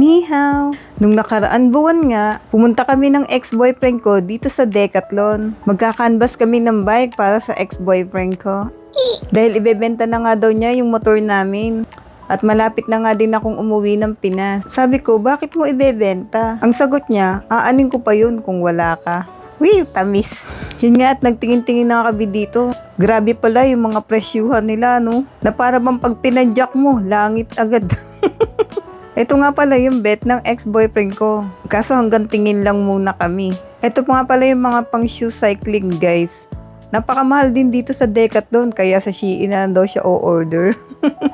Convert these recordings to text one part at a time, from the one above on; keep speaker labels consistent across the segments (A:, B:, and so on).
A: Ni hao! Nung nakaraan buwan nga, pumunta kami ng ex-boyfriend ko dito sa Decathlon. Magkakanvas kami ng bike para sa ex-boyfriend ko. Dahil ibebenta na nga daw niya yung motor namin. At malapit na nga din akong umuwi ng Pinas. Sabi ko, bakit mo ibebenta? Ang sagot niya, aanin ko pa yun kung wala ka. Wee, tamis. Yun nga at nagtingin-tingin na kami dito. Grabe pala yung mga presyuhan nila, no? Na para bang pag pinadyak mo, langit agad. Ito nga pala yung bet ng ex-boyfriend ko. Kaso hanggang tingin lang muna kami. Ito pa nga pala yung mga pang shoe cycling guys. Napakamahal din dito sa Decathlon kaya sa Shein na daw siya o-order.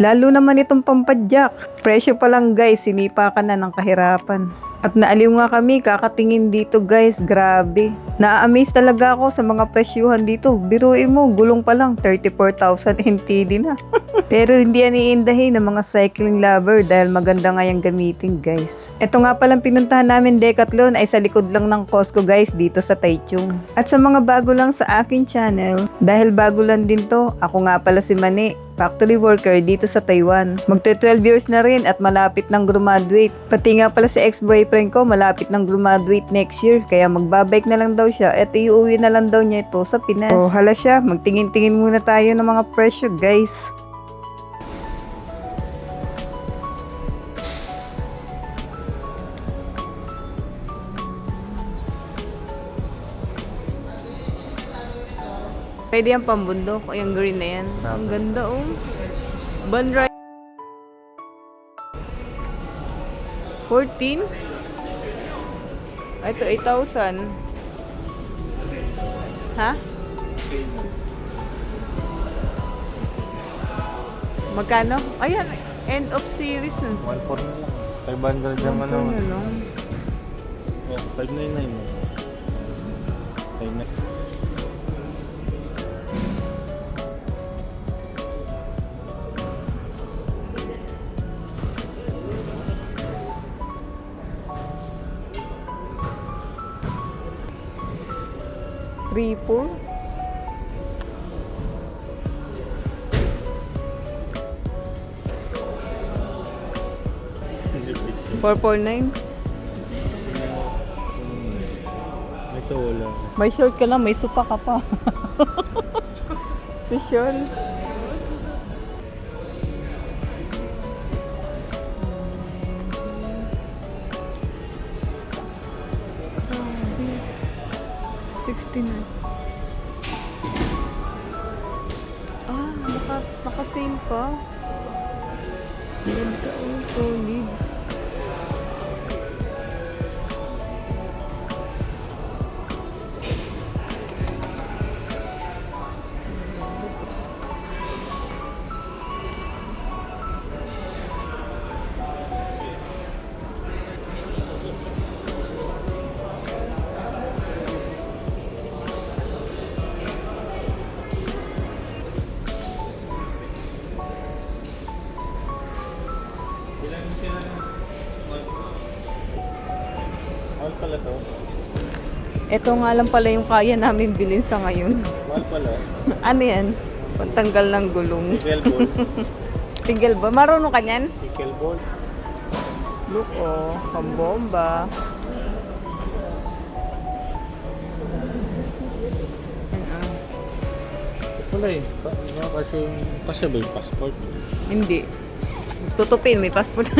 A: Lalo naman itong pampadyak. Presyo pa lang guys, sinipa ka na ng kahirapan. At naaliw nga kami kakatingin dito guys, grabe. Na-amaze talaga ako sa mga presyuhan dito. Biruin mo, gulong pa lang 34,000 NTD na. Pero hindi yan iindahin ng mga cycling lover dahil maganda nga yung gamitin guys. Ito nga palang pinuntahan namin Decathlon ay sa likod lang ng Costco guys dito sa Taichung. At sa mga bago lang sa akin channel, dahil bago lang din to, ako nga pala si Mani, factory worker dito sa Taiwan. Magte 12 years na rin at malapit nang graduate. Pati nga pala si ex-boyfriend ko malapit nang graduate next year kaya magbabike na lang daw siya at iuwi na lang daw niya ito sa Pinas. Oh, hala siya, magtingin-tingin muna tayo ng mga presyo guys. Pwede yung pambundok o yung green na yan. Ang ganda oh. Van Ride 14? Ito 8,000. Ha? Magkano? Ayan, end of series na.
B: 1.4 na lang. 500 yung ano. Yeah, 599 mo. 599.
A: Triple? 449?
B: Ito wala.
A: May short ka na, may supa ka pa. Visual. Ah, naka-sale pa. Ganda oh, solid.
B: Mahal pala to.
A: Ito nga lang pala yung kaya namin bilhin sa ngayon.
B: Mahal pala.
A: Ano yan? Pantanggal ng gulong.
B: Nickel ball.
A: Tinggal ba? Marunong ka niyan?
B: Nickel ball.
A: Look oh, pambomba.
B: Ito pala eh. Kasi ba yung passport?
A: Hindi. Tutupin, may passport.